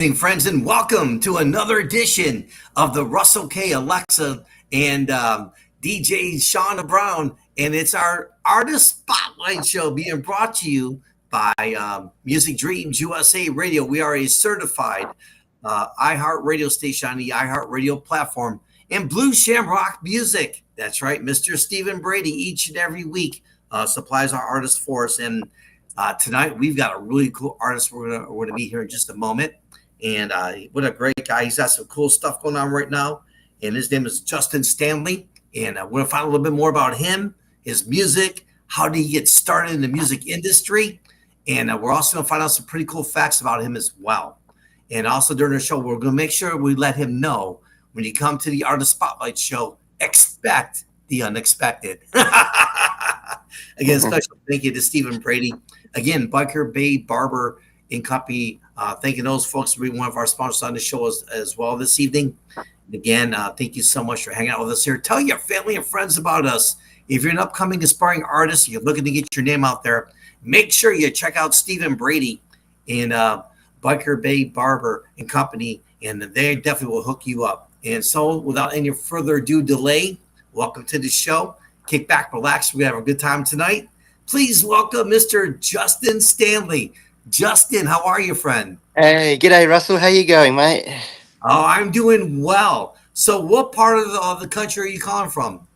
Friends, and welcome to another edition of the Russell K. Alexa and DJ Shauna Brown, and it's our artist spotlight show being brought to you by Music Dreams USA Radio. We are a certified iHeart radio station on the iHeart radio platform, and Blue Shamrock Music. That's right, Mr. Stephen Brady each and every week supplies our artists for us, and tonight we've got a really cool artist we're gonna meet here in just a moment. And what a great guy. He's got some cool stuff going on right now. And his name is Justin Stanley. And we're going to find a little bit more about him, his music, how did he get started in the music industry. And we're also going to find out some pretty cool facts about him as well. And also during the show, we're going to make sure we let him know when you come to the Artist Spotlight show, expect the unexpected. Again, special thank you to Stephen Brady. Again, Biker Bay Barber and Company. Thanking those folks for being one of our sponsors on the show as well this evening. And again, thank you so much for hanging out with us here. Tell your family and friends about us. If you're an upcoming aspiring artist, you're looking to get your name out there, make sure you check out Stephen Brady and Biker Bay Barber and Company, and they definitely will hook you up. And so without any further delay, welcome to the show. Kick back, relax. We're going to have a good time tonight. Please welcome Mr. Justin Stanley. Justin, how are you, friend? Hey, g'day, Russell. How you going, mate? Oh, I'm doing well. So what part of the country are you calling from?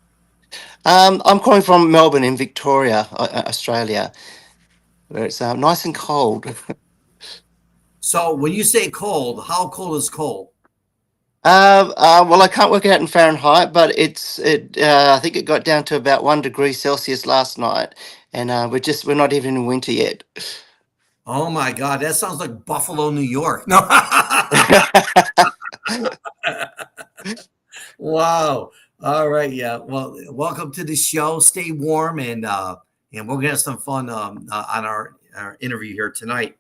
I'm calling from Melbourne in Victoria, Australia, where it's nice and cold. So when you say cold, how cold is cold? Well, I can't work it out in Fahrenheit, but I think it got down to about 1 degree Celsius last night, and we're not even in winter yet. Oh my God, that sounds like Buffalo, New York. No. Wow. All right. Yeah. Well, welcome to the show. Stay warm, and we're gonna have some fun on our interview here tonight.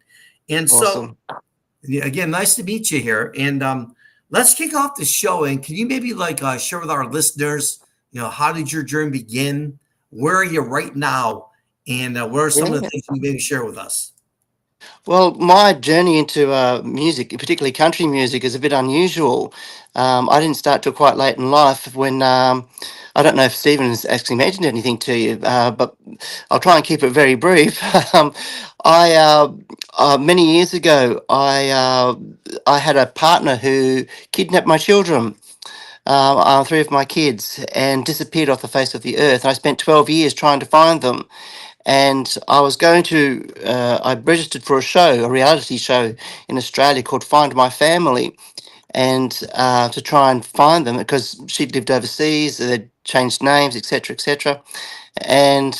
And Awesome. So, again, nice to meet you here. And let's kick off the show. And can you maybe share with our listeners, how did your journey begin? Where are you right now? And what are some of the things you maybe share with us? Well, my journey into music, particularly country music, is a bit unusual. I didn't start till quite late in life when I don't know if Stephen has actually mentioned anything to you, but I'll try and keep it very brief. Many years ago, I had a partner who kidnapped my children. Three of my kids, and disappeared off the face of the earth. And I spent 12 years trying to find them. And I registered for a reality show in Australia called Find My Family, and to try and find them because she'd lived overseas, they'd changed names, etc., etc. And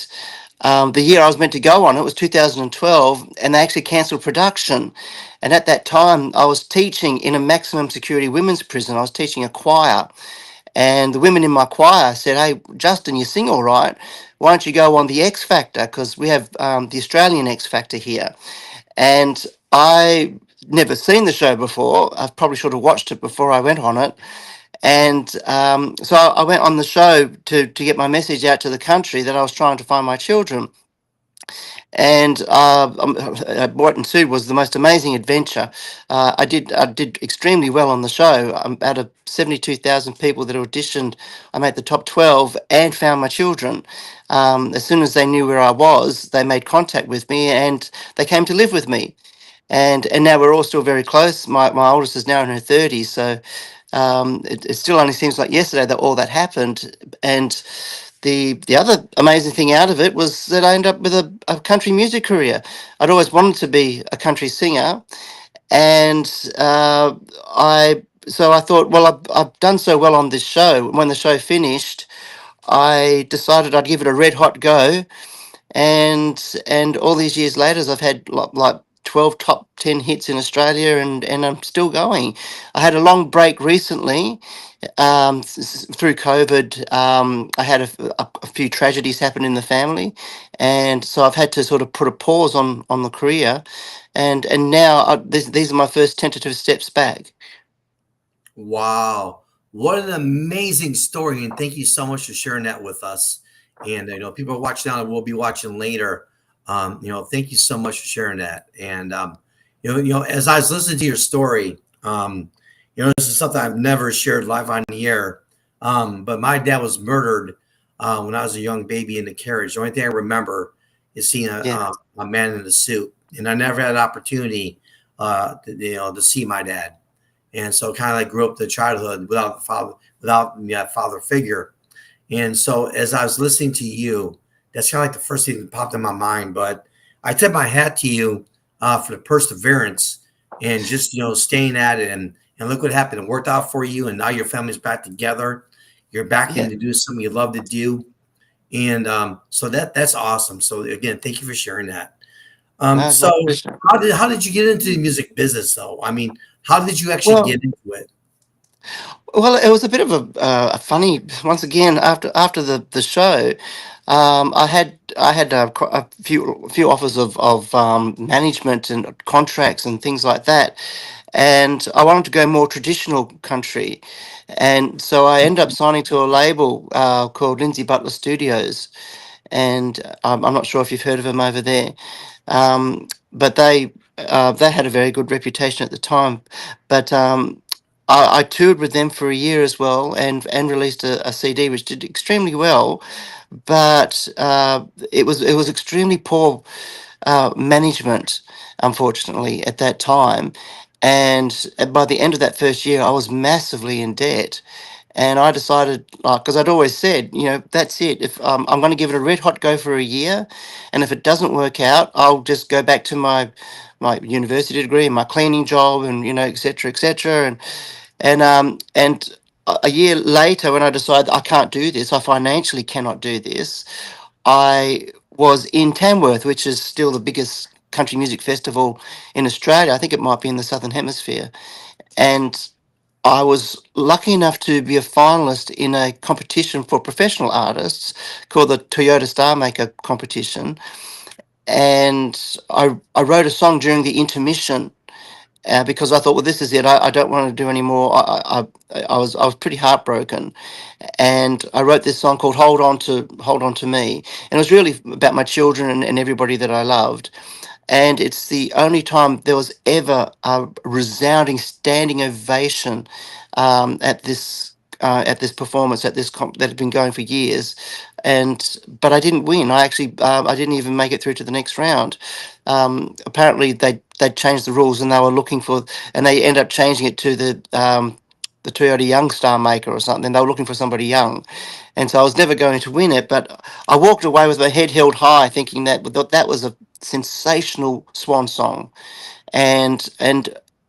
the year I was meant to go on, it was 2012, and they actually cancelled production. And at that time, I was teaching in a maximum security women's prison. I was teaching a choir. And the women in my choir said, "Hey, Justin, you sing all right. Why don't you go on the X Factor? Because we have the Australian X Factor here." And I never seen the show before. I probably should have watched it before I went on it. And so I went on the show to get my message out to the country that I was trying to find my children. And Bright and Sue was the most amazing adventure. I did extremely well on the show. Out of 72,000 people that auditioned, I made the top 12 and found my children. As soon as they knew where I was, they made contact with me and they came to live with me. And now we're all still very close. My oldest is now in her 30s, so it still only seems like yesterday that all that happened. And the other amazing thing out of it was that I ended up with a country music career. I'd always wanted to be a country singer, and I thought, well, I've done so well on this show. When the show finished, I decided I'd give it a red hot go, and all these years later, I've had like 12 top 10 hits in Australia, and I'm still going. I had a long break recently through COVID. I had a few tragedies happen in the family, and so I've had to sort of put a pause on the career, and now these are my first tentative steps back. Wow. What an amazing story. And thank you so much for sharing that with us. And, people are watching now and will be watching later. Thank you so much for sharing that. And, as I was listening to your story, this is something I've never shared live on the air. But my dad was murdered when I was a young baby in the carriage. The only thing I remember is seeing Yeah. a man in a suit, and I never had an opportunity, to see my dad. And so, kind of like grew up the childhood without the father, without that father figure. And so, as I was listening to you, that's kind of like the first thing that popped in my mind. But I tip my hat to you for the perseverance and just staying at it. And look what happened. It worked out for you, and now your family's back together. You're back Yeah. in to do something you love to do, and so that's awesome. So again, thank you for sharing that. No, So my pleasure. how did you get into the music business though? I mean, how did you actually Well, get into it? well, it was a bit of a funny. Once again, after the show, I had a few offers of management and contracts and things like that, and I wanted to go more traditional country, and so I ended up signing to a label called Lindsay Butler Studios, and I'm not sure if you've heard of them over there, but they had a very good reputation at the time. But I toured with them for a year as well, and released a CD which did extremely well. But it was extremely poor management, unfortunately, at that time. And by the end of that first year, I was massively in debt. And I decided, because I'd always said, that's it. If I'm going to give it a red hot go for a year, and if it doesn't work out, I'll just go back to my university degree and my cleaning job, and et cetera, et cetera. And a year later, when I decided I can't do this, I financially cannot do this, I was in Tamworth, which is still the biggest country music festival in Australia. I think it might be in the Southern Hemisphere. And I was lucky enough to be a finalist in a competition for professional artists called the Toyota Star Maker competition. And I wrote a song during the intermission because I thought, well, this is it. I don't want to do any more. I was pretty heartbroken, and I wrote this song called Hold On to Me," and it was really about my children and everybody that I loved. And it's the only time there was ever a resounding standing ovation at this performance that had been going for years. And but I didn't win. I didn't even make it through to the next round. Apparently they changed the rules, and they were looking for, and they ended up changing it to the Toyota Young Star Maker or something. They were looking for somebody young, and so I was never going to win it. But I walked away with my head held high, thinking that was a sensational swan song. And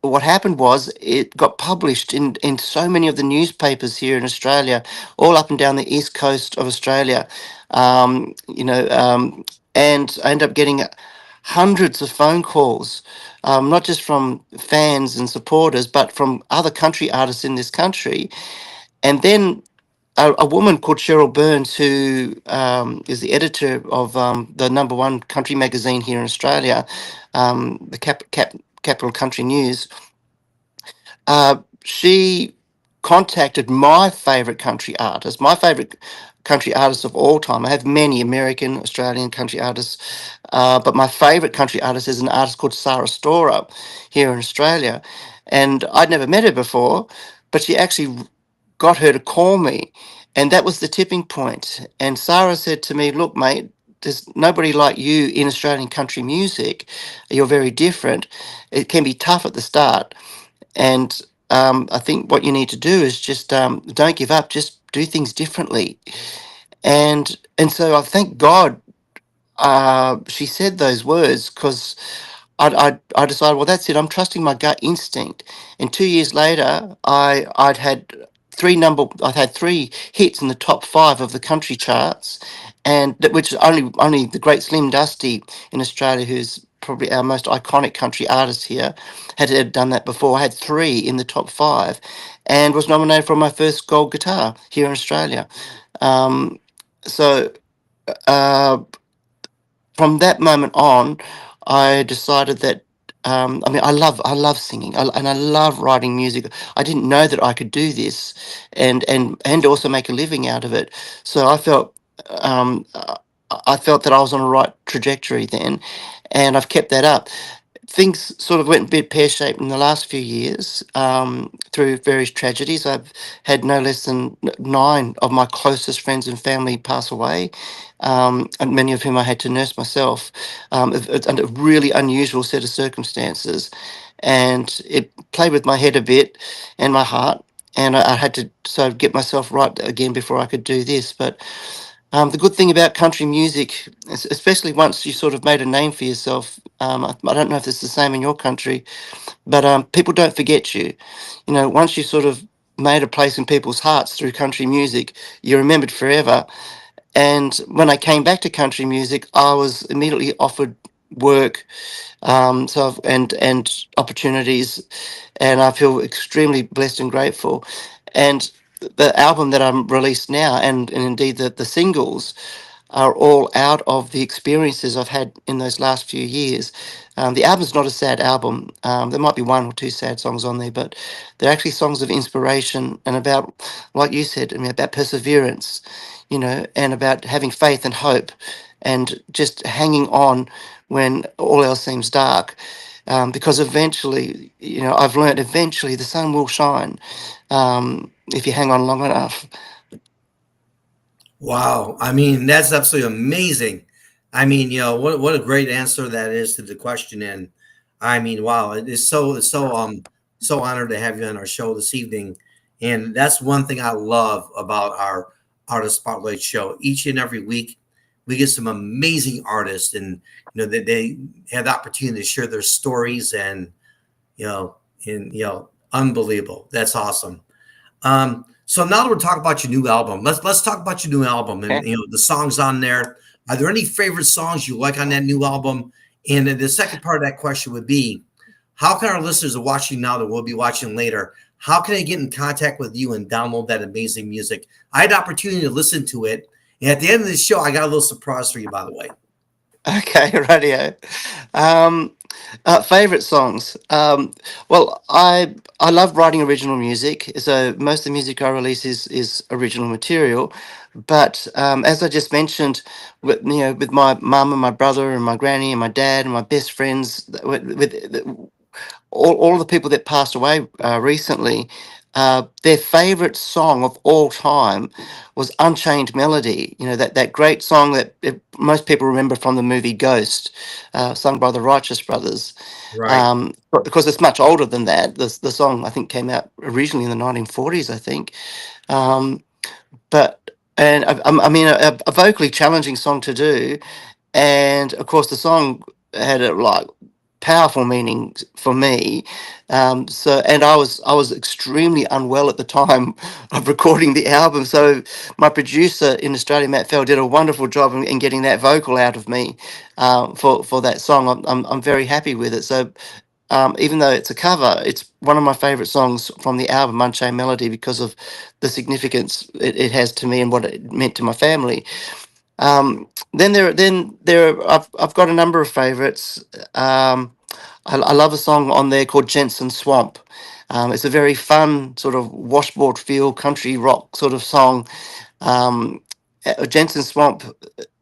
what happened was it got published in so many of the newspapers here in Australia, all up and down the east coast of Australia. um, you know um, and I ended up getting hundreds of phone calls, not just from fans and supporters, but from other country artists in this country. And then a woman called Cheryl Burns, who is the editor of the number one country magazine here in Australia, the Capital Country News. She contacted my favorite country artist of all time. I have many American, Australian country artists, but my favorite country artist is an artist called Sarah Storer here in Australia. And I'd never met her before, but she actually got her to call me. And that was the tipping point. And Sarah said to me, "Look, mate, there's nobody like you in Australian country music. You're very different. It can be tough at the start. And I think what you need to do is just don't give up, just do things differently." And so I thank God she said those words, because I decided, well, that's it. I'm trusting my gut instinct. And 2 years later, I'd had three hits in the top five of the country charts, and which only the great Slim Dusty in Australia, who's probably our most iconic country artist here, had done that before. I had three in the top five, and was nominated for my first gold guitar here in Australia. Um, so. Uh, from that moment on, I decided that I mean, I love singing, and I love writing music. I didn't know that I could do this, and also make a living out of it. So I felt that I was on a right trajectory then, and I've kept that up. things sort of went a bit pear shaped in the last few years through various tragedies. I've had no less than nine of my closest friends and family pass away, and many of whom I had to nurse myself. It's under a really unusual set of circumstances, and it played with my head a bit and my heart. And I had to sort of get myself right again before I could do this. But the good thing about country music, especially once you sort of made a name for yourself, I don't know if it's the same in your country, but people don't forget you. You know, once you sort of made a place in people's hearts through country music, you're remembered forever. And when I came back to country music, I was immediately offered work, and opportunities, and I feel extremely blessed and grateful. And the album that I'm released now, and indeed the singles, are all out of the experiences I've had in those last few years. The album's not a sad album. There might be one or two sad songs on there, but they're actually songs of inspiration and about, like you said, I mean, about perseverance, you know, and about having faith and hope and just hanging on when all else seems dark. Because eventually, you know, I've learned eventually the sun will shine if you hang on long enough. Wow. I mean, that's absolutely amazing. I mean, what a great answer that is to the question. And I mean, wow, it's so honored to have you on our show this evening. And that's one thing I love about our Artist Spotlight show. Each and every week, we get some amazing artists, and they have the opportunity to share their stories, and unbelievable. That's awesome. So now that we're talking about your new album, let's talk about your new album and the songs on there. Are there any favorite songs you like on that new album? And then the second part of that question would be, how can our listeners are watching now that we'll be watching later? How can they get in contact with you and download that amazing music? I had the opportunity to listen to it, and at the end of the show, I got a little surprise for you, by the way. Okay, radio. Um, favorite songs. Well, I love writing original music. So most of the music I release is original material. But as I just mentioned, with my mum and my brother and my granny and my dad and my best friends, with all the people that passed away recently, their favourite song of all time was Unchained Melody. You know, that great song that most people remember from the movie Ghost, sung by the Righteous Brothers. Right. Because it's much older than that. The song, I think, came out originally in the 1940s, I think. Um, I mean, a vocally challenging song to do, and of course the song had a like powerful meaning for me. And I was extremely unwell at the time of recording the album, so my producer in Australia, Matt Fell, did a wonderful job in getting that vocal out of me for that song. I'm very happy with it. So even though it's a cover, it's one of my favourite songs from the album Unchained Melody because of the significance it has to me and what it meant to my family. I've got a number of favourites. I love a song on there called Jensen Swamp. It's a very fun sort of washboard feel country rock sort of song. Jensen Swamp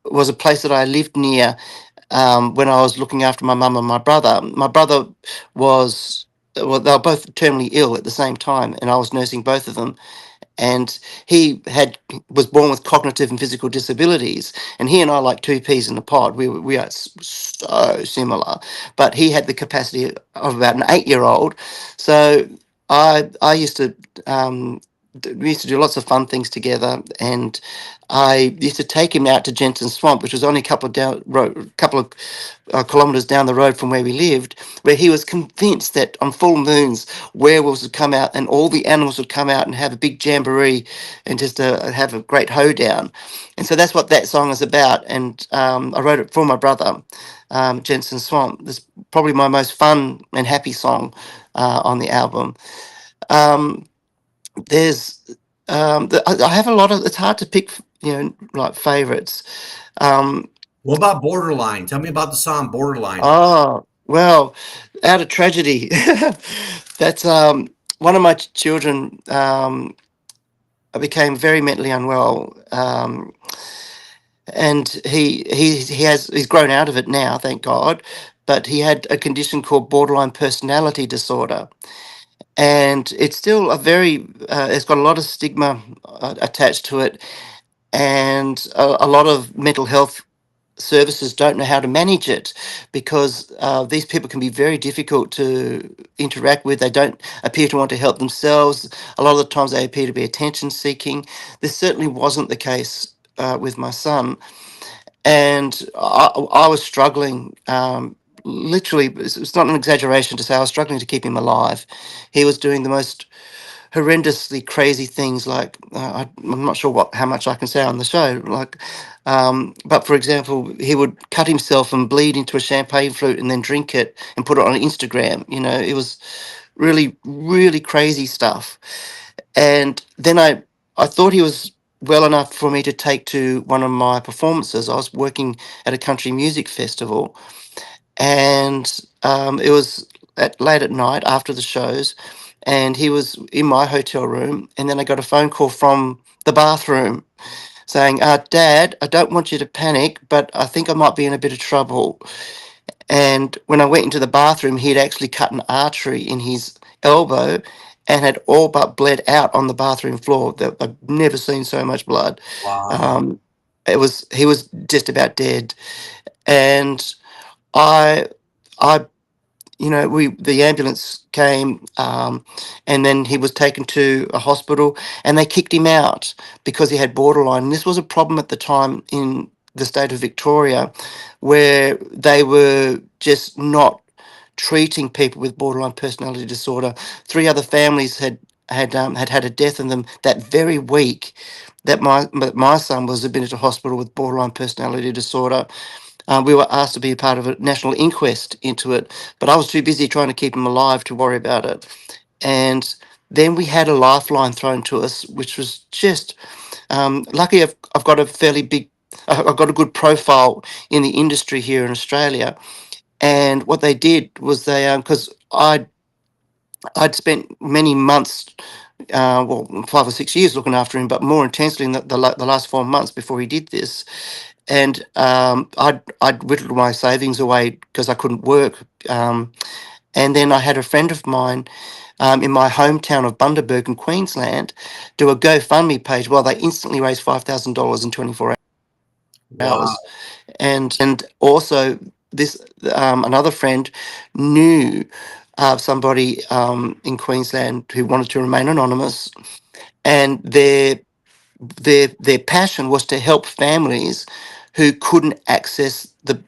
was a place that I lived near when I was looking after my mum and my brother. My brother was, well, they were both terminally ill at the same time, and I was nursing both of them. And he was born with cognitive and physical disabilities, and he and I like two peas in a pod. We are so similar, but he had the capacity of about an 8 year old. So I used to we used to do lots of fun things together, and I used to take him out to Jensen Swamp, which was only a couple of kilometres down the road from where we lived, where he was convinced that on full moons werewolves would come out and all the animals would come out and have a big jamboree and just have a great hoedown. And so that's what that song is about. And I wrote it for my brother, Jensen Swamp. It's probably my most fun and happy song on the album. Um, there's I have a lot of. It's hard to pick, like favorites. Um, What about Borderline? Tell me about the song Borderline. oh well, out of tragedy, that's one of my children. Became very mentally unwell, and he's grown out of it now, thank God. but he had a condition called borderline personality disorder. And it's still a very, it's got a lot of stigma attached to it, and a lot of mental health services don't know how to manage it, because these people can be very difficult to interact with. They don't appear to want to help themselves. A lot of the times they appear to be attention seeking. This certainly wasn't the case with my son. And I was struggling. Literally, it's not an exaggeration to say I was struggling to keep him alive. He was doing the most horrendously crazy things, like I'm not sure how much I can say on the show, like but for example, he would cut himself and bleed into a champagne flute and then drink it and put it on Instagram. It was really, really crazy stuff. And then I thought he was well enough for me to take to one of my performances. I was working at a country music festival, and it was late at night after the shows, and he was in my hotel room, and then I got a phone call from the bathroom saying, Dad, I don't want you to panic, but I think I might be in a bit of trouble. And when I went into the bathroom, he'd actually cut an artery in his elbow and had all but bled out on the bathroom floor. I've never seen so much blood. Wow. um, he was just about dead. And I I the ambulance came, and then he was taken to a hospital, and they kicked him out because he had borderline. And this was a problem at the time in the state of Victoria, where they were just not treating people with borderline personality disorder. Three other families had a death in them that very week that my son was admitted to hospital with borderline personality disorder. We were asked to be a part of a national inquest into it, but I was too busy trying to keep him alive to worry about it. And then we had a lifeline thrown to us, which was just lucky. I've got a fairly big, I've got a good profile in the industry here in Australia. And what they did was because I'd spent many months, 5 or 6 years looking after him, but more intensely in the last 4 months before he did this. And I'd whittled my savings away because I couldn't work. And then I had a friend of mine in my hometown of Bundaberg in Queensland do a GoFundMe page. Well, they instantly raised $5,000 in 24 hours. Wow. And also this another friend knew somebody in Queensland who wanted to remain anonymous, and their passion was to help families who couldn't access the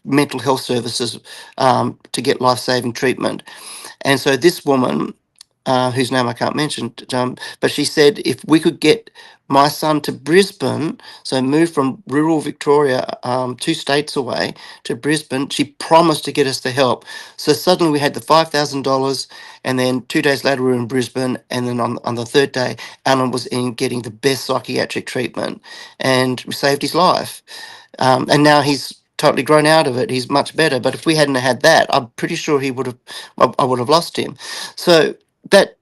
mental health services to get life-saving treatment. And so this woman, whose name I can't mention, but she said if we could get my son to Brisbane, so move from rural Victoria 2 states away to Brisbane, she promised to get us the help. So suddenly we had the $5,000, and then 2 days later we were in Brisbane, and then on the third day, Alan was in getting the best psychiatric treatment, and we saved his life. And now he's totally grown out of it. He's much better. But if we hadn't had that, I'm pretty sure he would have. I would have lost him. So that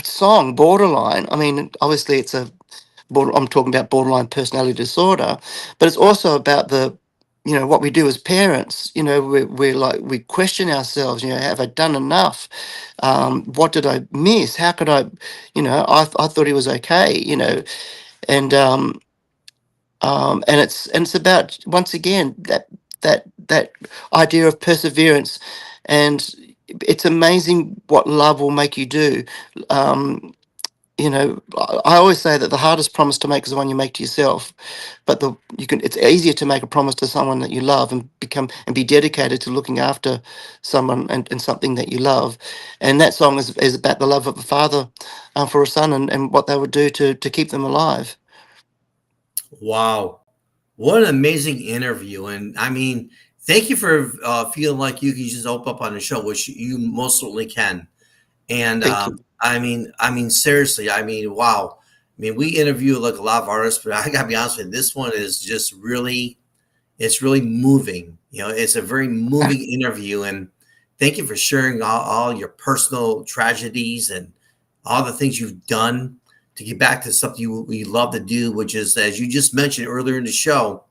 song, Borderline. I mean, obviously it's I'm talking about borderline personality disorder, but it's also about what we do as parents. We're like, we question ourselves. Have I done enough? What did I miss? How could I? I thought he was okay. And and it's about, once again, that idea of perseverance. And it's amazing what love will make you do. I always say that the hardest promise to make is the one you make to yourself, but it's easier to make a promise to someone that you love and be dedicated to looking after someone and something that you love. And that song is about the love of a father for a son, and what they would do to keep them alive. Wow. What an amazing interview. And I mean, thank you for feeling like you can just open up on the show, which you most certainly can. And Thank you. I mean, seriously, I mean, wow. I mean, we interview like a lot of artists, but I gotta be honest with you, this one is just really, it's really moving. It's a very moving interview. And thank you for sharing all your personal tragedies and all the things you've done to get back to something you love to do, which is, as you just mentioned earlier in the show,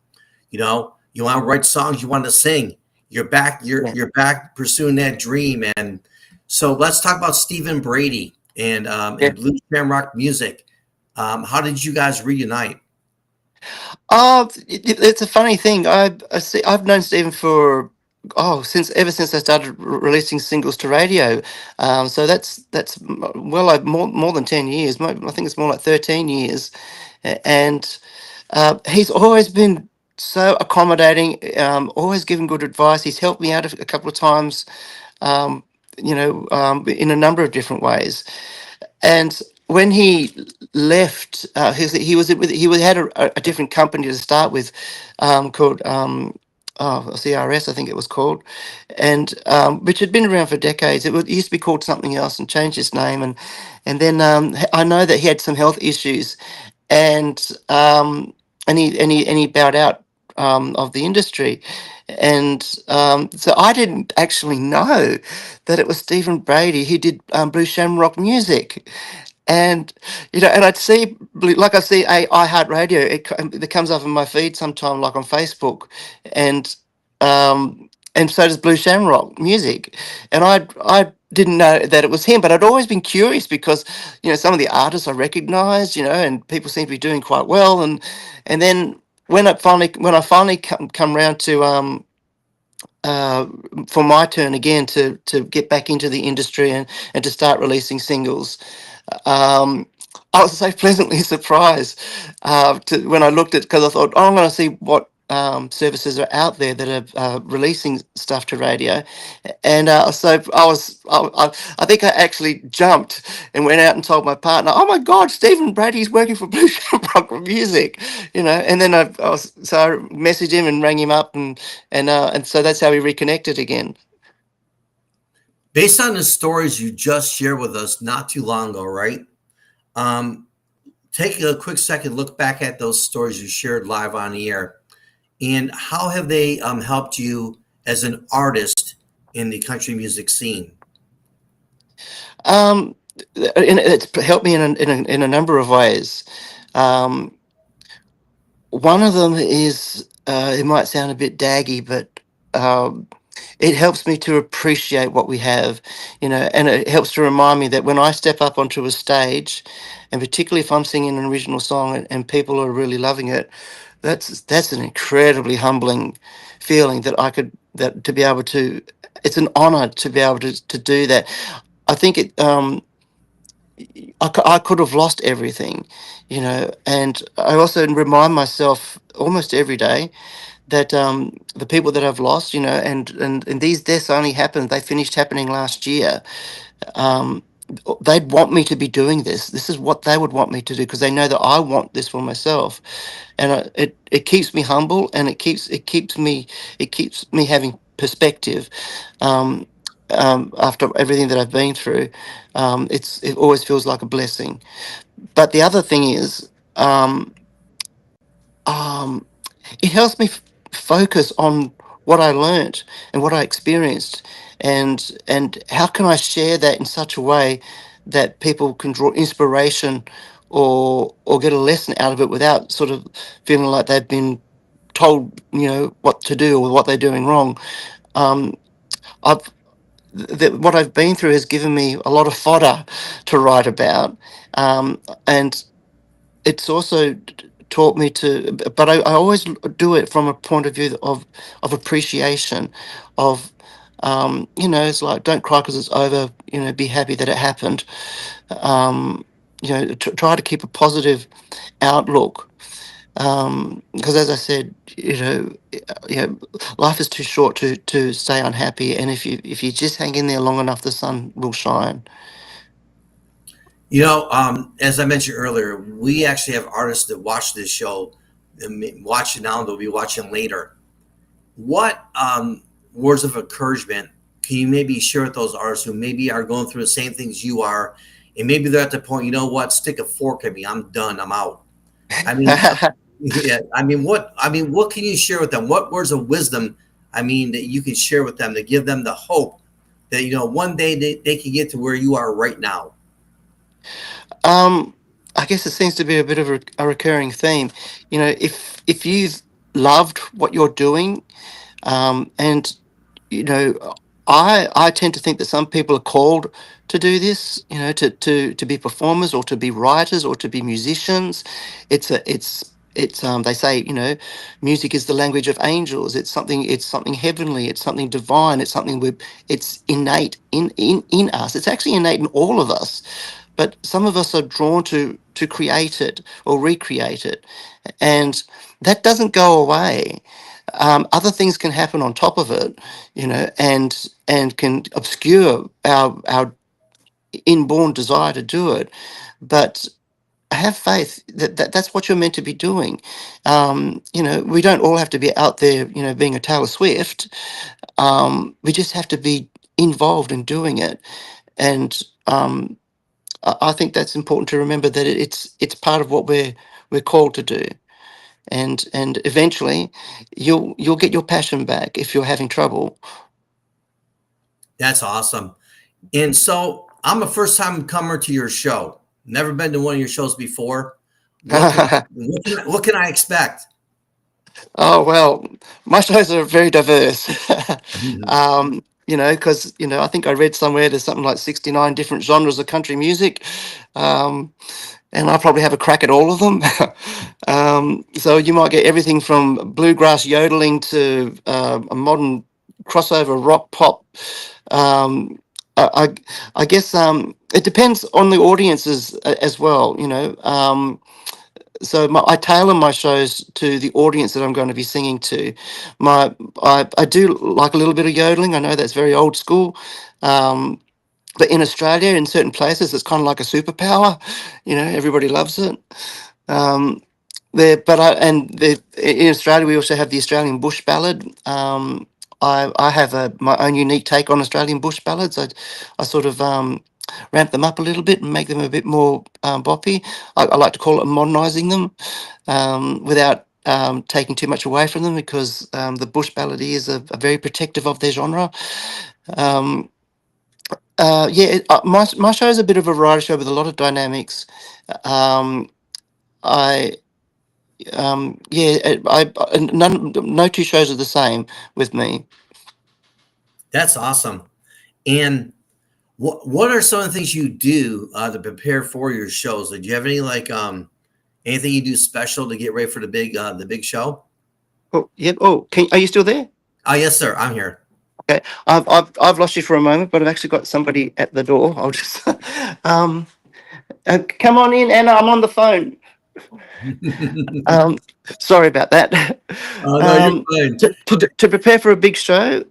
you want to write songs, you want to sing. You're back. You're Yeah. you're back pursuing that dream. And so let's talk about Stephen Brady and Blue Shamrock Music. How did you guys reunite? Oh, it's a funny thing. I see. I've known Stephen for since ever since I started releasing singles to radio. So that's well over more than 10 years. I think it's more like 13 years, and he's always been so accommodating. Always giving good advice. He's helped me out a couple of times. Um, in a number of different ways. And when he left, he was had a different company to start with, called CRS, I think it was called, and which had been around for decades. It used to be called something else and changed its name, and then I know that he had some health issues, and he bowed out of the industry. And so I didn't actually know that it was Stephen Brady who did Blue Shamrock Music. And and I'd see, like I see iHeartRadio, it comes up in my feed sometime, like on Facebook, and and so does Blue Shamrock Music, and I didn't know that it was him, but I'd always been curious because some of the artists I recognised, and people seem to be doing quite well, and then when I finally come round to uh, for my turn again to get back into the industry and to start releasing singles. Um, I was so pleasantly surprised when I looked at, because I thought, oh, I'm going to see what services are out there that are releasing stuff to radio, and so I think I actually jumped and went out and told my partner, "Oh my God, Stephen Brady's working for Blue Shamrock Music," and then I messaged him and rang him up, and so that's how we reconnected again. Based on the stories you just shared with us not too long ago, right? Um, Take a quick second, look back at those stories you shared live on the air, and how have they helped you as an artist in the country music scene? Um, and it's helped me in a number of ways. Um, One of them is, it might sound a bit daggy, but um, it helps me to appreciate what we have, and it helps to remind me that when I step up onto a stage, and particularly if I'm singing an original song and people are really loving it, that's an incredibly humbling feeling that to be able to. It's an honor to be able to do that. I think I could have lost everything, and I also remind myself almost every day that the people that I've lost, and these deaths only happened, they finished happening last year. Um, they'd want me to be doing this. This is what they would want me to do because they know that I want this for myself, and it keeps me humble, and it keeps me having perspective. Um, After everything that I've been through, it always feels like a blessing. But the other thing is, um, um, it helps me focus on what I learnt and what I experienced, and how can I share that in such a way that people can draw inspiration or get a lesson out of it without sort of feeling like they've been told what to do or what they're doing wrong. Um, I've what I've been through has given me a lot of fodder to write about, and it's also taught me to, but I always do it from a point of view of appreciation, of it's like, don't cry because it's over, be happy that it happened. um Try to keep a positive outlook, because as I said, life is too short to stay unhappy, and if you just hang in there long enough, the sun will shine. As I mentioned earlier, we actually have artists that watch this show, and watch it now, they'll be watching later. What words of encouragement can you maybe share with those artists who maybe are going through the same things you are, and maybe they're at the point, you know what, stick a fork in me, I'm done, I'm out. I mean, yeah, what can you share with them? What words of wisdom, that you can share with them to give them the hope that one day they can get to where you are right now. Um, I guess it seems to be a bit of a recurring theme. If you've loved what you're doing, and you know, I tend to think that some people are called to do this, you know, to be performers or to be writers or to be musicians. They say, you know, music is the language of angels. It's something heavenly, it's something divine, it's something it's innate in us. It's actually innate in all of us. But some of us are drawn to create it or recreate it. And that doesn't go away. Other things can happen on top of it, you know, and can obscure our inborn desire to do it. But have faith that's what you're meant to be doing. You know, we don't all have to be out there, you know, being a Taylor Swift. We just have to be involved in doing it. And I think that's important to remember that it's part of what we're called to do. And eventually you'll get your passion back if you're having trouble. That's awesome. And so I'm a first time comer to your show. Never been to one of your shows before. What can I expect? Oh well, my shows are very diverse. Mhm. You know, because you know, I think I read somewhere there's something like 69 different genres of country music, um, and I probably have a crack at all of them. So you might get everything from bluegrass yodeling to a modern crossover rock pop. Um, I guess it depends on the audiences as well. You know. I tailor my shows to the audience that I'm going to be singing to. I do like a little bit of yodeling. I know that's very old school, but in Australia, in certain places, it's kind of like a superpower. You know, everybody loves it. Um, there, but I and the, in Australia, we also have the Australian bush ballad. I have my own unique take on Australian bush ballads. I sort of ramp them up a little bit and make them a bit more boppy. I like to call it modernising them without taking too much away from them because the bush balladeers are very protective of their genre. Um, my show is a bit of a variety show with a lot of dynamics. Um, I no two shows are the same with me. That's awesome. And what are some of the things you do to prepare for your shows? Do you have any anything you do special to get ready for the big show? Oh, yep. Oh, are you still there? Oh yes, sir. I'm here. Okay, I've lost you for a moment, but I've actually got somebody at the door. I'll just um, come on in, Anna. I'm on the phone. Um, Sorry about that. Oh no, you're fine. To prepare for a big show,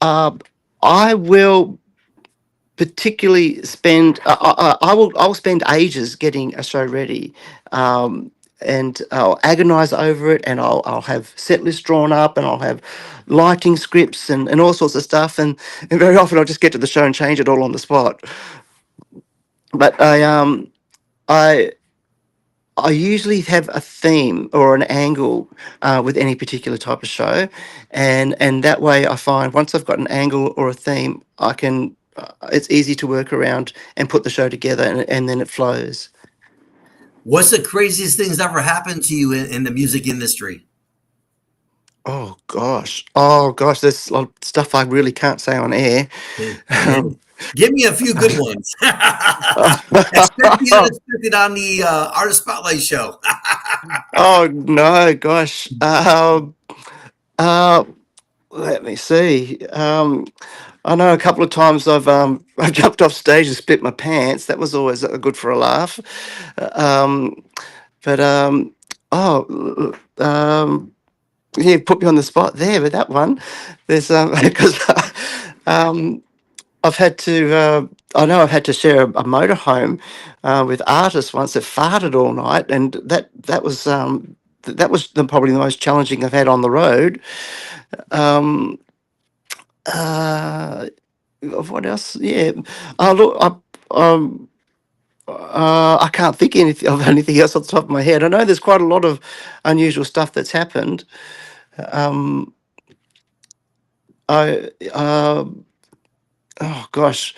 uh, I will particularly spend. I will spend ages getting a show ready. And I'll agonize over it, and I'll have set lists drawn up, and I'll have lighting scripts and all sorts of stuff, and very often I'll just get to the show and change it all on the spot. But I I usually have a theme or an angle with any particular type of show, and that way I find once I've got an angle or a theme, I can. It's easy to work around and put the show together, and then it flows. What's the craziest things ever happened to you in the music industry? Oh gosh, there's a lot of stuff I really can't say on air. Um, Give me a few good ones. Expect the unexpected on the Artist Spotlight show. oh no, gosh. Uh, Let me see. I know a couple of times I've jumped off stage and split my pants. That was always good for a laugh. Um, but oh, yeah, put me on the spot there with that one. There's because um, I've had to. I know I've had to share a motorhome with artists once that farted all night, and that was. That was probably the most challenging I've had on the road. Um, uh, what else? Yeah. Look, I can't think of anything else off the top of my head. I know there's quite a lot of unusual stuff that's happened. Um, I oh gosh,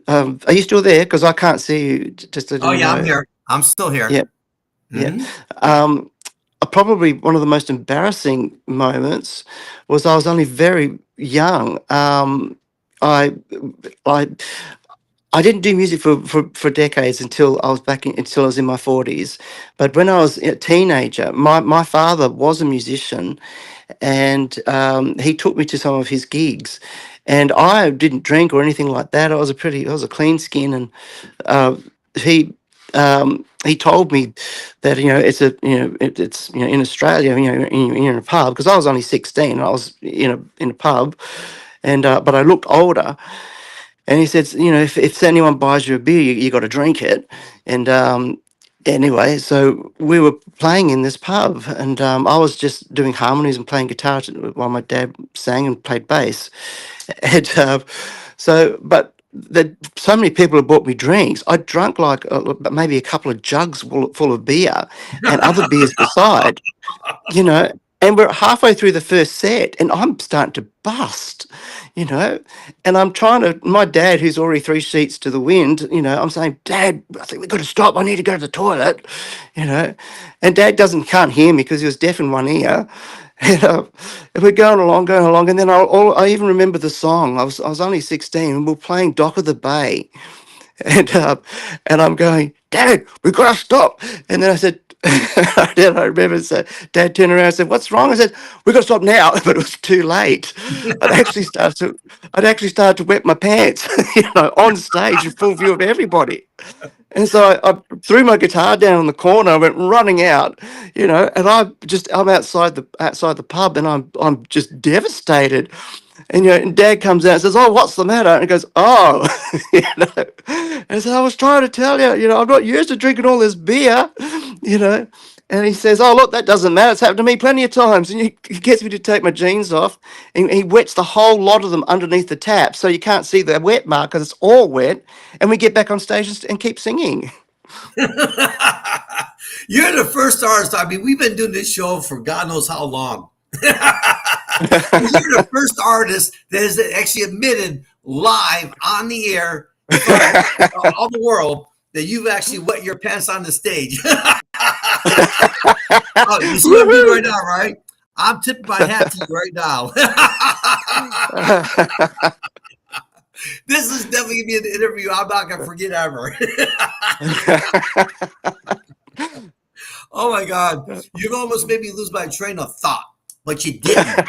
are you still there? Because I can't see you. Just I Oh didn't yeah, I'm know. here. I'm still here. Yeah, yeah. Hmm. Um, probably one of the most embarrassing moments was I was only very young. I I I didn't do music for decades until I was until I was in my 40s. But when I was a teenager, my father was a musician, and he took me to some of his gigs. And I didn't drink or anything like that. I was a clean skin, and uh, he he told me that it's a it's in Australia, you're in a pub, because I was only 16 and I was in a pub, and but I looked older, and he said, if anyone buys you a beer, you got to drink it. And anyway, so we were playing in this pub, and I was just doing harmonies and playing guitar while my dad sang and played bass. And but so many people had bought me drinks. I drank like maybe a couple of jugs full of beer and other beers beside, you know, and we're halfway through the first set, and I'm starting to bust, you know, and I'm trying to. My dad, who's already three sheets to the wind, I'm saying, Dad, I think we've got to stop. I need to go to the toilet, you know, and Dad can't hear me because he was deaf in one ear. And we're going along, and then I even remember the song. I was only 16, and we're playing Dock of the Bay, and I'm going, Dad, we've got to stop. And then I said, then I remember, so Dad turned around and said, what's wrong? I said, we've got to stop now. But it was too late. I'd actually started to, I'd actually started to wet my pants, on stage in full view of everybody. And so I threw my guitar down in the corner. I went running out, and I'm outside the pub, and I'm just devastated. And and Dad comes out and says, "Oh, what's the matter?" And he goes, "Oh, you know." And so I was trying to tell you, I'm not used to drinking all this beer, you know. And he says, "Oh, look, that doesn't matter. It's happened to me plenty of times." And he gets me to take my jeans off, and he wets the whole lot of them underneath the tap, so you can't see the wet mark because it's all wet. And we get back on stage and keep singing. You're the first artist. I mean, we've been doing this show for God knows how long. You're the first artist that has actually admitted live on the air in front of all the world that you've actually wet your pants on the stage. Oh, you see what I'm doing right Woohoo! now, right? I'm tipping my hat to you right now. This is definitely gonna be an interview I'm not gonna forget ever. Oh my God. You almost made me lose my train of thought, but you didn't.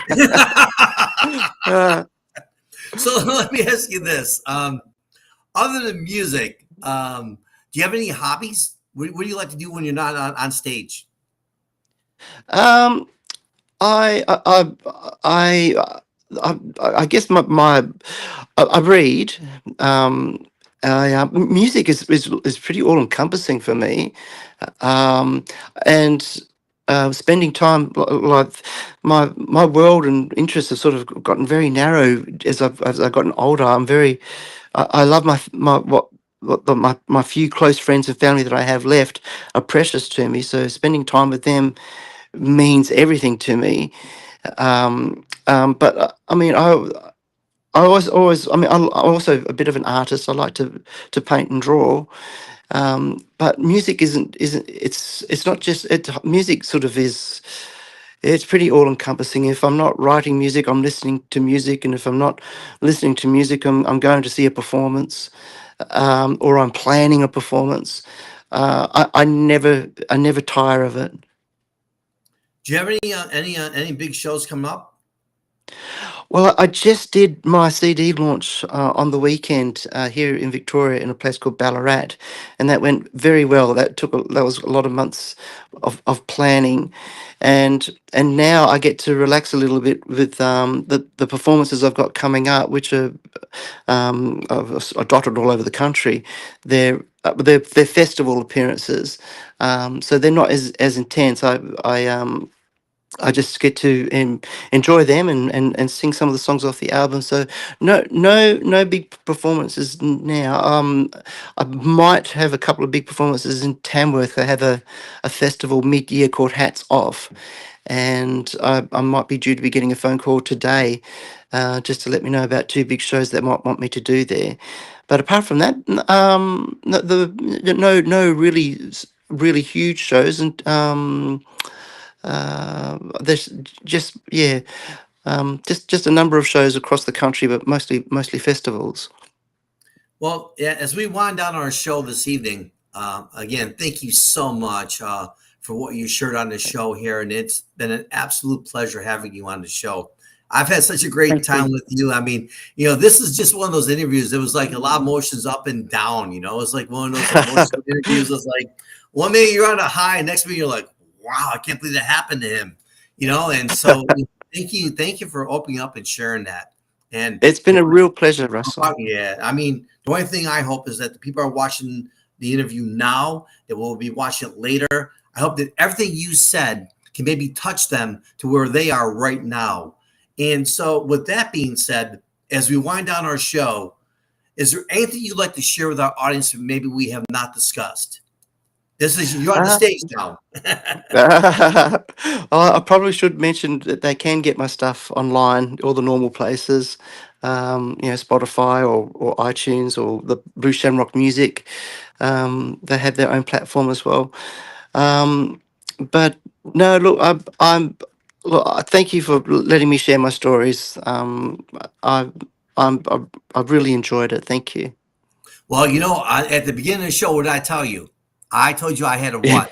So let me ask you this. Other than music, do you have any hobbies? What do you like to do when you're not on stage? um, I I I I guess I read. Um, Music is pretty all encompassing for me, um, and spending time like my world and interests have sort of gotten very narrow as I've gotten older. I love my few close friends and family that I have left are precious to me. So spending time with them means everything to me. But I mean, I mean, I'm also a bit of an artist. I like to paint and draw. But music isn't it's not just music sort of is. It's pretty all encompassing. If I'm not writing music, I'm listening to music, and if I'm not listening to music, I'm going to see a performance, or I'm planning a performance. I never tire of it. Do you have any big shows coming up? Well, I just did my CD launch on the weekend here in Victoria in a place called Ballarat, and that went very well. That was a lot of months of planning, and now I get to relax a little bit with the performances I've got coming up, which are dotted all over the country. They're festival appearances, so they're not as intense. I just get to enjoy them and sing some of the songs off the album. So no big performances now. I might have a couple of big performances in Tamworth. They have a festival mid-year called Hats Off, and I might be due to be getting a phone call today, just to let me know about two big shows that might want me to do there. But apart from that, no really really huge shows, and There's just yeah, just a number of shows across the country, but mostly festivals. Well, yeah, as we wind down our show this evening, again, thank you so much for what you shared on the show here. And it's been an absolute pleasure having you on the show. I've had such a great Thank you. time with you. I mean, this is just one of those interviews. It was like a lot of emotions up and down. It's like one of those emotional interviews. It's like one minute you're on a high, next minute you're like, wow, I can't believe that happened to him. And so thank you for opening up and sharing that. And It's been a real pleasure, Russell. yeah, I mean, the only thing I hope is that the people are watching the interview now, that will be watching it later. I hope that everything you said can maybe touch them to where they are right now. And so, with that being said, as we wind down our show, is there anything you'd like to share with our audience that maybe we have not discussed? You're on the Uh, stage now. I probably should mention that they can get my stuff online, all the normal places, Spotify or iTunes or the Blue Shamrock Music. They have their own platform as well. But no, look, thank you for letting me share my stories. I've really enjoyed it. Thank you. Well, at the beginning of the show, what did I tell you? I told you I had a what?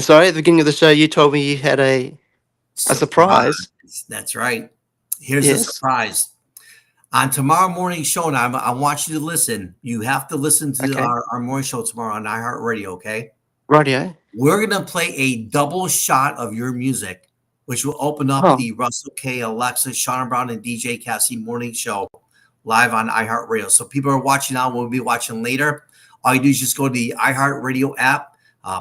Sorry, at the beginning of the show, you told me you had a Surprise. surprise. That's right. Here's a Yes. surprise. On tomorrow morning show, and I want you to listen. You have to listen to Okay. our morning show tomorrow on iHeartRadio, okay? Rightio. We're going to play a double shot of your music, which will open up Oh, the Russell K, Alexa, Sean Brown, and DJ Cassie morning show live on iHeartRadio. So people are watching now, we'll be watching later. All you do is just go to the iHeartRadio app,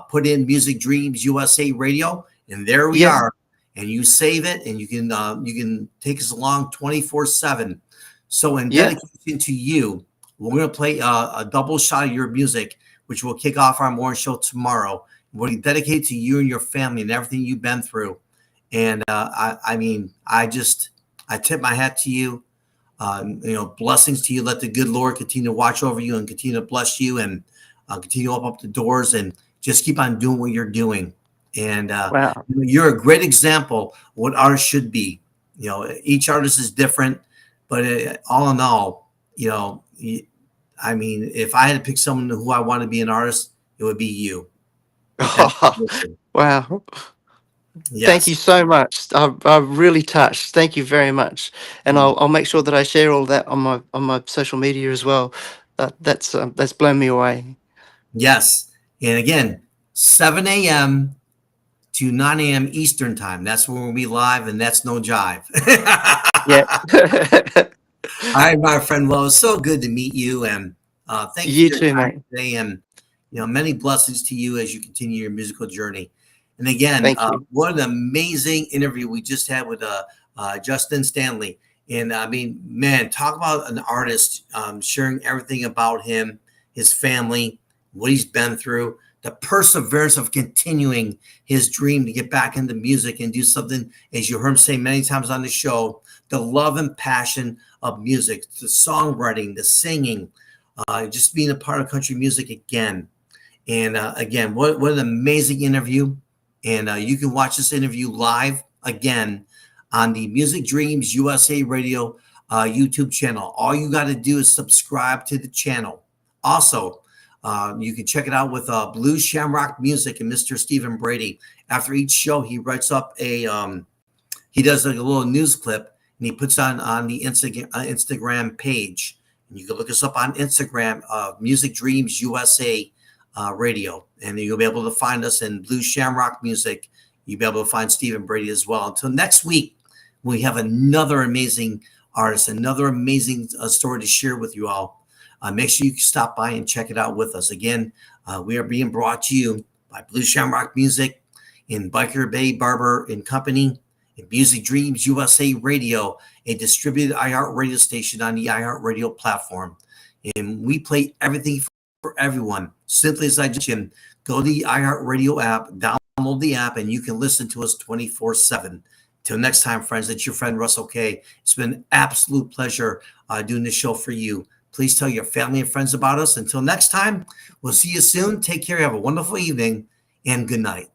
put in Music Dreams USA Radio, and there we yeah, are. And you save it, and you can take us along 24/7. So in yeah. dedication to you, we're going to play a double shot of your music, which will kick off our morning show tomorrow. We're dedicated to you and your family and everything you've been through. And I mean, I tip my hat to you. Blessings to you. Let the good Lord continue to watch over you and continue to bless you and continue to open up the doors and just keep on doing what you're doing. And Wow. you're a great example of what artists should be. Each artist is different, but all in all, I mean, if I had to pick someone who I want to be an artist, it would be you. That's Wow. Thank you yes. so much. I'm really touched. Thank you very much, and I'll make sure that I share all that on my social media as well. That's blown me away. Yes. And again, 7 a.m. to 9 a.m. Eastern time. That's when we'll be live, and that's no jive. Yeah. All right, my friend. Well, it's so good to meet you, and thank you You for your too, time mate. today. And many blessings to you as you continue your musical journey. And again, Thank you. what an amazing interview we just had with Justin Stanley. And I mean, man, talk about an artist sharing everything about him, his family, what he's been through, the perseverance of continuing his dream to get back into music and do something, as you heard him say many times on the show, the love and passion of music, the songwriting, the singing, just being a part of country music again. And again, what an amazing interview. And you can watch this interview live again on the Music Dreams USA Radio YouTube channel. All you got to do is subscribe to the channel. Also, you can check it out with Blue Shamrock Music and Mr. Stephen Brady. After each show, he writes up he does like a little news clip and he puts on the Instagram page. And you can look us up on Instagram, Music Dreams USA Radio, and you'll be able to find us in Blue Shamrock Music. You'll be able to find Stephen Brady as well. Until next week, we have another amazing artist, another amazing story to share with you all. Make sure you stop by and check it out with us. Again, we are being brought to you by Blue Shamrock Music in Biker Bay Barber and Company, and Music Dreams USA Radio, a distributed iHeart radio station on the iHeart Radio platform. And we play everything for everyone. Simply as I mentioned, go to the iHeartRadio app, download the app, and you can listen to us 24/7. Till next time, friends, it's your friend Russell K. It's been an absolute pleasure doing this show for you. Please tell your family and friends about us. Until next time, we'll see you soon. Take care. Have a wonderful evening, and good night.